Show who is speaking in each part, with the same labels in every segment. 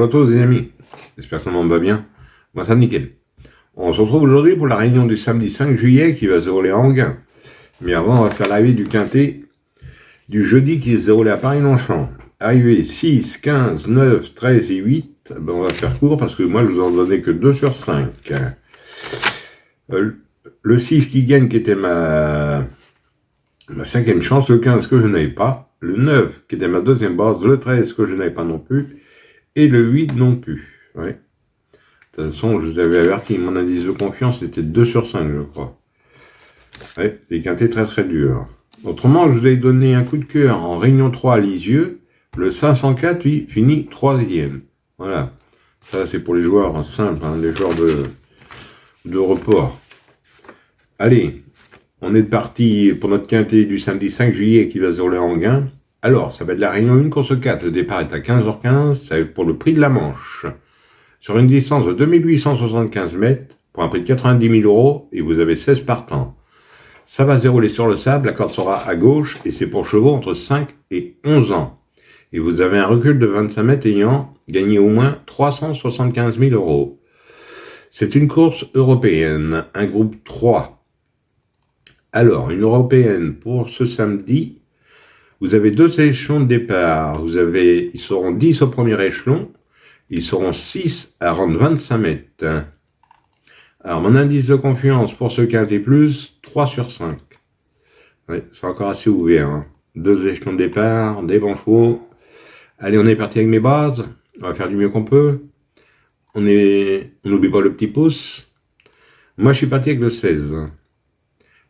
Speaker 1: à tous les amis, j'espère que tout le monde va bien. Moi ça nickel. On se retrouve aujourd'hui pour la réunion du samedi 5 juillet qui va se dérouler à Enghien. Mais avant on va faire l'arrivée du quintet du jeudi qui se déroulait à Paris-Longchamp. Arrivée 6, 15, 9, 13 et 8, ben on va faire court parce que moi je vous en donnais que 2 sur 5. Le 6 qui gagne qui était ma cinquième chance, le 15 que je n'avais pas, le 9 qui était ma deuxième base, le 13 que je n'avais pas non plus, et le 8 non plus. Ouais. De toute façon, je vous avais averti, mon indice de confiance était 2 sur 5, je crois. Ouais, des quintets très très durs. Autrement, je vous ai donné un coup de cœur en réunion 3 à Lisieux. Le 504, lui, finit 3e. Voilà. Ça, c'est pour les joueurs simples, hein, les joueurs de report. Allez, on est parti pour notre quintet du samedi 5 juillet qui va se dérouler à Enghien. Alors, ça va être la réunion 1 course 4. Le départ est à 15h15. Ça va être pour le prix de la Manche. Sur une distance de 2875 mètres, pour un prix de 90 000 €, et vous avez 16 partants. Ça va se dérouler sur le sable, la corde sera à gauche, et c'est pour chevaux entre 5 et 11 ans. Et vous avez un recul de 25 mètres ayant gagné au moins 375 000 €. C'est une course européenne, un groupe 3. Alors, une européenne pour ce samedi, vous avez 2 échelons de départ. Ils seront 10 au premier échelon, ils seront 6 à rendre 25 mètres. Alors, mon indice de confiance pour ce quintet plus, 3 sur 5. Ouais, c'est encore assez ouvert. Hein. 2 échelons de départ, des bons chevaux. Allez, on est parti avec mes bases. On va faire du mieux qu'on peut. On n'oublie pas le petit pouce. Moi, je suis parti avec le 16.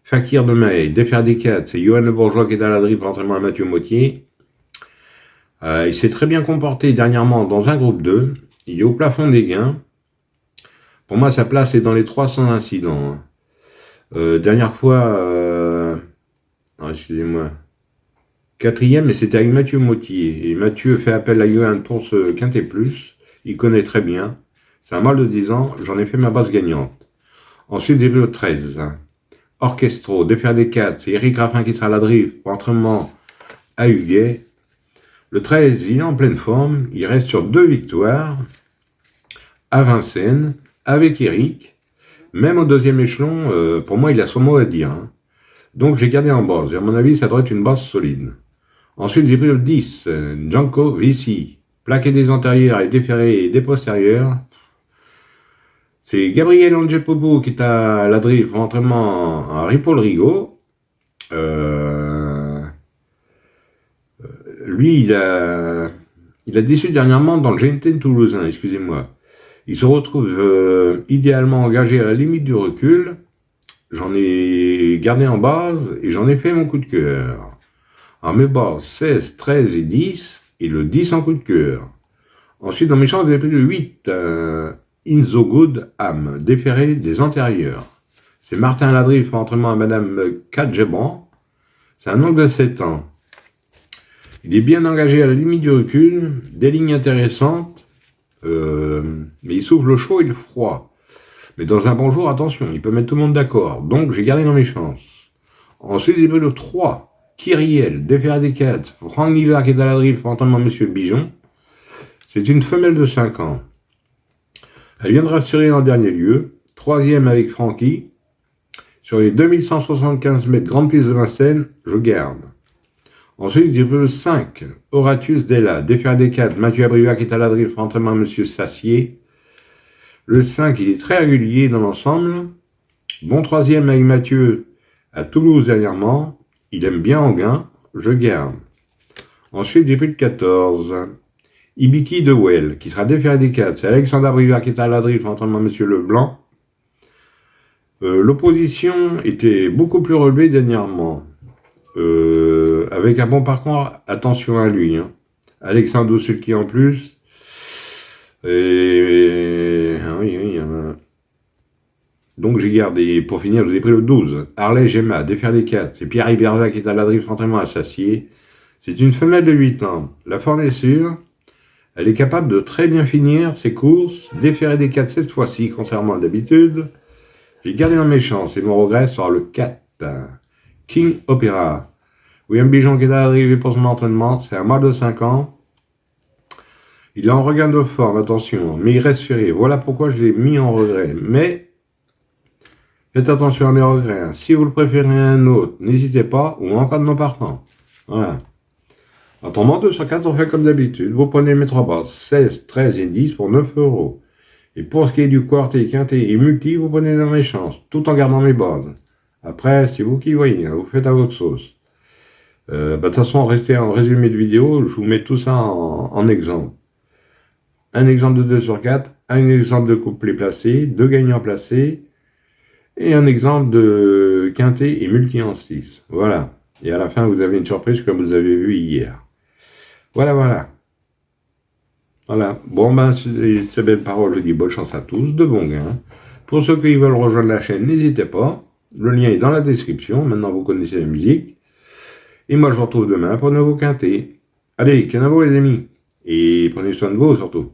Speaker 1: Fakir de Maille, Défaire des 4, c'est Johan Le Bourgeois qui est à la drip, entraînement à Mathieu Mottier. Il s'est très bien comporté dernièrement dans un groupe 2. Il est au plafond des gains. Pour moi, sa place est dans les 300 incidents. Dernière fois, excusez-moi, 4e, mais c'était avec Mathieu Mottier. Et Mathieu fait appel à Johan pour ce quintet plus. Il connaît très bien. C'est un mâle de 10 ans. J'en ai fait ma base gagnante. Ensuite, j'ai le 13. Orchestro, Défaire des 4, c'est Eric Raffin qui sera à la drift pour entraînement à Huguet. Le 13, il est en pleine forme, il reste sur 2 victoires à Vincennes, avec Eric. Même au 2e échelon, pour moi, il a son mot à dire. Hein. Donc, j'ai gardé en base. Et à mon avis, ça doit être une base solide. Ensuite, j'ai pris le 10, Gianco Vici, plaqué des antérieurs et déféré des postérieurs. C'est Gabriel Angepopo qui est à la drift pour entraînement à Ripoll Rigaud. Lui, il a déçu dernièrement dans le GNT toulousain, excusez-moi. Il se retrouve idéalement engagé à la limite du recul. J'en ai gardé en base et j'en ai fait mon coup de cœur. En mes bases, 16, 13 et 10, et le 10 en coup de cœur. Ensuite, dans mes chances, j'ai pris le 8, In the Good Am, déféré des antérieurs. C'est Martin Ladriff, entraînement à Madame Kadjeban. C'est un oncle de 7 ans. Il est bien engagé à la limite du recul, des lignes intéressantes, mais il souffle le chaud et le froid. Mais dans un bon jour, attention, il peut mettre tout le monde d'accord. Donc, j'ai gardé dans mes chances. Ensuite, j'ai pris le 3, Kyriel, déféré des 4. Franck Nivard qui est à la drift, entraînement Monsieur Bijon. C'est une femelle de 5 ans. Elle vient de rassurer en dernier lieu, 3e avec Francky. Sur les 2175 mètres grande piste de Vincennes, je garde. Ensuite, j'ai pris le 5, Horatius Della, défaire des 4, Mathieu Abrivard qui est à la drift, entraînement Monsieur Sassier. Le 5, il est très régulier dans l'ensemble. Bon 3e avec Mathieu à Toulouse dernièrement. Il aime bien Enghien, je garde. Ensuite, j'ai pris le 14. Ibiki de Well, qui sera déféré des 4. C'est Alexandre Abrivard qui est à la drift, entraînement Monsieur Leblanc. L'opposition était beaucoup plus relevée dernièrement. Avec un bon parcours, attention à lui. Hein. Alexandre Dosulki en plus. Et oui, il y en a. Donc j'ai gardé, pour finir, je vous ai pris le 12. Harley Gemma, défaire des 4. C'est Pierre Iberva qui est à la drift, entraînement à Sassier. C'est une femelle de 8 ans. La forme est sûre. Elle est capable de très bien finir ses courses, déférer des 4 cette fois-ci, contrairement à d'habitude. J'ai gardé dans mes chances et mon regret sera le 4. King Opera. William Bijon qui est arrivé pour son entraînement, c'est un mâle de 5 ans. Il est en regain de forme, attention, mais il reste ferré. Voilà pourquoi je l'ai mis en regret. Mais faites attention à mes regrets. Hein. Si vous le préférez à un autre, n'hésitez pas, ou en cas de non partant. Voilà. En tombant 2 sur 4, on fait comme d'habitude. Vous prenez mes 3 bases, 16, 13 et 10 pour 9 €. Et pour ce qui est du quartet, quintet et multi, vous prenez dans mes chances, tout en gardant mes bases. Après, c'est vous qui voyez, hein, vous faites à votre sauce. De toute façon, restez en résumé de vidéo, je vous mets tout ça en exemple. Un exemple de 2 sur 4, un exemple de couplet placé, 2 gagnants placés, et un exemple de quintet et multi en 6. Voilà. Et à la fin, vous avez une surprise comme vous avez vu hier. Voilà. Bon, ben, ces belles paroles, je dis bonne chance à tous, de bons gains. Pour ceux qui veulent rejoindre la chaîne, n'hésitez pas. Le lien est dans la description. Maintenant, vous connaissez la musique. Et moi, je vous retrouve demain pour un nouveau quintet. Allez, canavo les amis. Et prenez soin de vous, surtout.